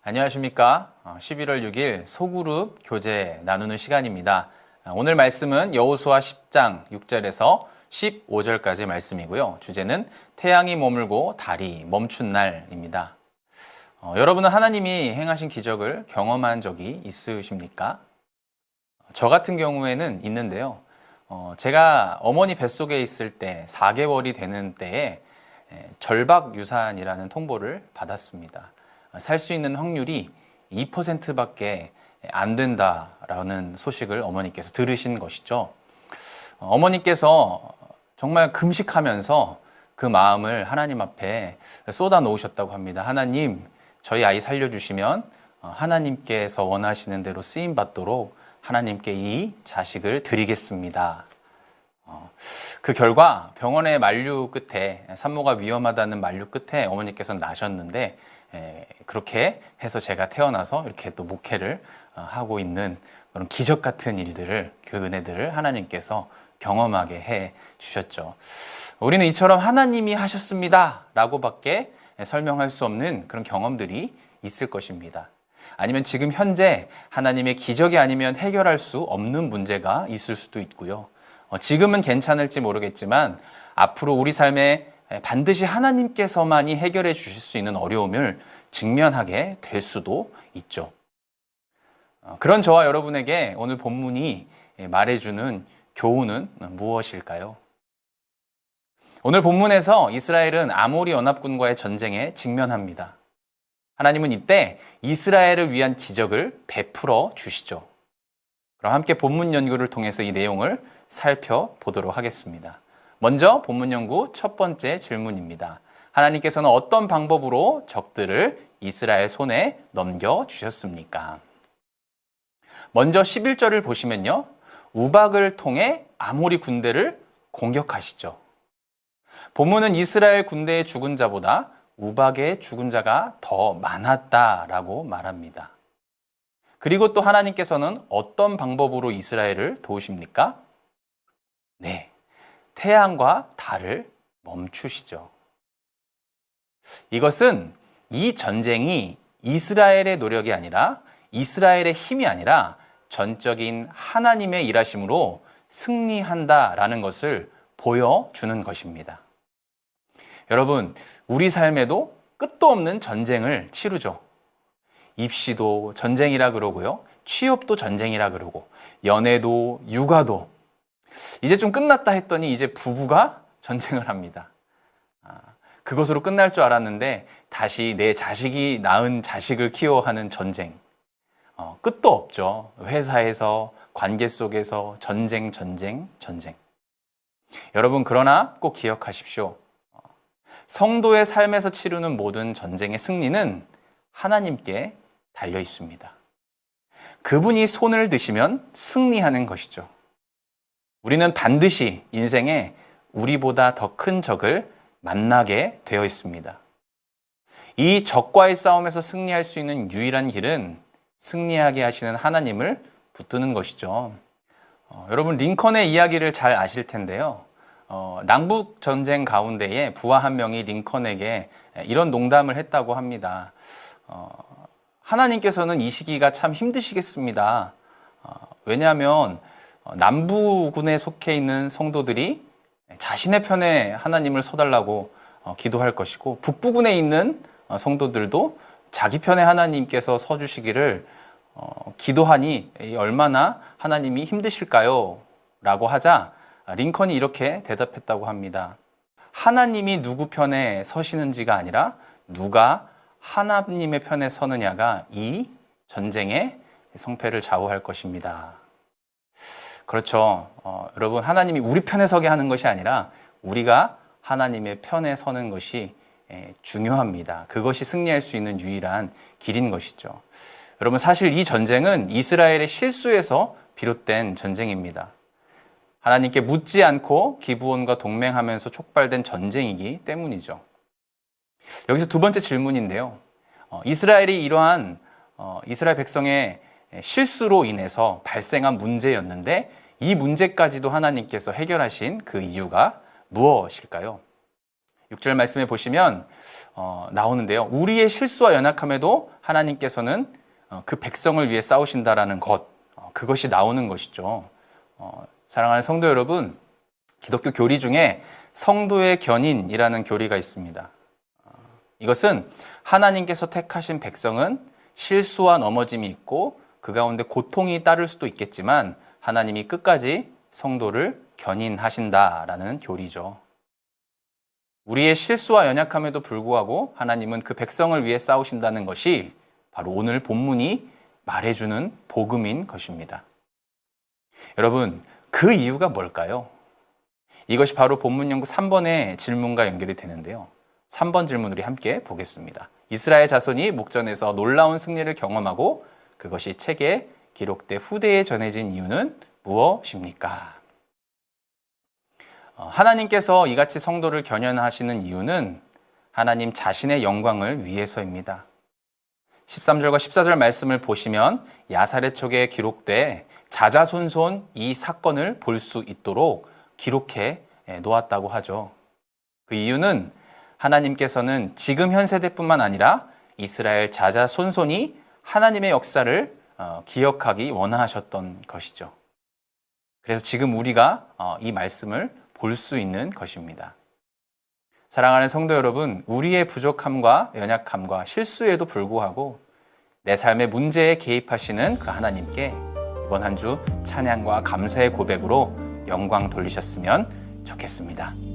안녕하십니까. 11월 6일 소그룹 교재 나누는 시간입니다. 오늘 말씀은 여호수아 10장 6절에서 15절까지 말씀이고요. 주제는 태양이 머물고 달이 멈춘 날입니다. 여러분은 하나님이 행하신 기적을 경험한 적이 있으십니까? 저 같은 경우에는 있는데요. 제가 어머니 뱃속에 있을 때 4개월이 되는 때에 절박유산이라는 통보를 받았습니다. 살 수 있는 확률이 2%밖에 안 된다라는 소식을 어머니께서 들으신 것이죠. 어머니께서 정말 금식하면서 그 마음을 하나님 앞에 쏟아 놓으셨다고 합니다. 하나님, 저희 아이 살려주시면 하나님께서 원하시는 대로 쓰임 받도록 하나님께 이 자식을 드리겠습니다. 그 결과 병원의 만류 끝에, 산모가 위험하다는 만류 끝에 어머니께서는 나셨는데, 그렇게 해서 제가 태어나서 이렇게 또 목회를 하고 있는 그런 기적 같은 일들을, 그 은혜들을 하나님께서 경험하게 해 주셨죠. 우리는 이처럼 하나님이 하셨습니다 라고 밖에 설명할 수 없는 그런 경험들이 있을 것입니다. 아니면 지금 현재 하나님의 기적이 아니면 해결할 수 없는 문제가 있을 수도 있고요. 지금은 괜찮을지 모르겠지만 앞으로 우리 삶에 반드시 하나님께서만이 해결해 주실 수 있는 어려움을 직면하게 될 수도 있죠. 그런 저와 여러분에게 오늘 본문이 말해주는 교훈은 무엇일까요? 오늘 본문에서 이스라엘은 아모리 연합군과의 전쟁에 직면합니다. 하나님은 이때 이스라엘을 위한 기적을 베풀어 주시죠. 그럼 함께 본문 연구를 통해서 이 내용을 살펴보도록 하겠습니다. 먼저 본문 연구 첫 번째 질문입니다. 하나님께서는 어떤 방법으로 적들을 이스라엘 손에 넘겨주셨습니까? 먼저 11절을 보시면요. 우박을 통해 아모리 군대를 공격하시죠. 본문은 이스라엘 군대의 죽은 자보다 우박의 죽은 자가 더 많았다라고 말합니다. 그리고 또 하나님께서는 어떤 방법으로 이스라엘을 도우십니까? 네. 태양과 달을 멈추시죠. 이것은 이 전쟁이 이스라엘의 노력이 아니라 이스라엘의 힘이 아니라 전적인 하나님의 일하심으로 승리한다라는 것을 보여주는 것입니다. 여러분, 우리 삶에도 끝도 없는 전쟁을 치르죠. 입시도 전쟁이라 그러고요. 취업도 전쟁이라 그러고 연애도 육아도 이제 좀 끝났다 했더니 이제 부부가 전쟁을 합니다. 그것으로 끝날 줄 알았는데 다시 내 자식이 낳은 자식을 키워하는 전쟁. 끝도 없죠. 회사에서, 관계 속에서 전쟁. 여러분, 그러나 꼭 기억하십시오. 성도의 삶에서 치르는 모든 전쟁의 승리는 하나님께 달려 있습니다. 그분이 손을 드시면 승리하는 것이죠. 우리는 반드시 인생에 우리보다 더 큰 적을 만나게 되어 있습니다. 이 적과의 싸움에서 승리할 수 있는 유일한 길은 승리하게 하시는 하나님을 붙드는 것이죠. 여러분, 링컨의 이야기를 잘 아실 텐데요. 남북 전쟁 가운데에 부하 한 명이 링컨에게 이런 농담을 했다고 합니다. 하나님께서는 이 시기가 참 힘드시겠습니다. 왜냐하면 남부군에 속해 있는 성도들이 자신의 편에 하나님을 서달라고 기도할 것이고 북부군에 있는 성도들도 자기 편에 하나님께서 서주시기를 기도하니 얼마나 하나님이 힘드실까요? 라고 하자 링컨이 이렇게 대답했다고 합니다. 하나님이 누구 편에 서시는지가 아니라 누가 하나님의 편에 서느냐가 이 전쟁의 성패를 좌우할 것입니다. 그렇죠. 여러분, 하나님이 우리 편에 서게 하는 것이 아니라 우리가 하나님의 편에 서는 것이 중요합니다. 그것이 승리할 수 있는 유일한 길인 것이죠. 여러분, 사실 이 전쟁은 이스라엘의 실수에서 비롯된 전쟁입니다. 하나님께 묻지 않고 기브온과 동맹하면서 촉발된 전쟁이기 때문이죠. 여기서 두 번째 질문인데요. 이스라엘이 이러한 이스라엘 백성의 실수로 인해서 발생한 문제였는데 이 문제까지도 하나님께서 해결하신 그 이유가 무엇일까요? 6절 말씀에 보시면 나오는데요. 우리의 실수와 연약함에도 하나님께서는 그 백성을 위해 싸우신다라는 것, 그것이 나오는 것이죠. 사랑하는 성도 여러분, 기독교 교리 중에 성도의 견인이라는 교리가 있습니다. 이것은 하나님께서 택하신 백성은 실수와 넘어짐이 있고 그 가운데 고통이 따를 수도 있겠지만 하나님이 끝까지 성도를 견인하신다라는 교리죠. 우리의 실수와 연약함에도 불구하고 하나님은 그 백성을 위해 싸우신다는 것이 바로 오늘 본문이 말해주는 복음인 것입니다. 여러분, 그 이유가 뭘까요? 이것이 바로 본문 연구 3번의 질문과 연결이 되는데요. 3번 질문 우리 함께 보겠습니다. 이스라엘 자손이 목전에서 놀라운 승리를 경험하고 그것이 책에 기록돼 후대에 전해진 이유는 무엇입니까? 하나님께서 이같이 성도를 견연하시는 이유는 하나님 자신의 영광을 위해서입니다. 13절과 14절 말씀을 보시면 야사렛 촉에 기록돼 자자손손 이 사건을 볼 수 있도록 기록해 놓았다고 하죠. 그 이유는 하나님께서는 지금 현 세대뿐만 아니라 이스라엘 자자손손이 하나님의 역사를 기억하기 원하셨던 것이죠. 그래서 지금 우리가 이 말씀을 볼 수 있는 것입니다. 사랑하는 성도 여러분, 우리의 부족함과 연약함과 실수에도 불구하고 내 삶의 문제에 개입하시는 그 하나님께 이번 한 주 찬양과 감사의 고백으로 영광 돌리셨으면 좋겠습니다.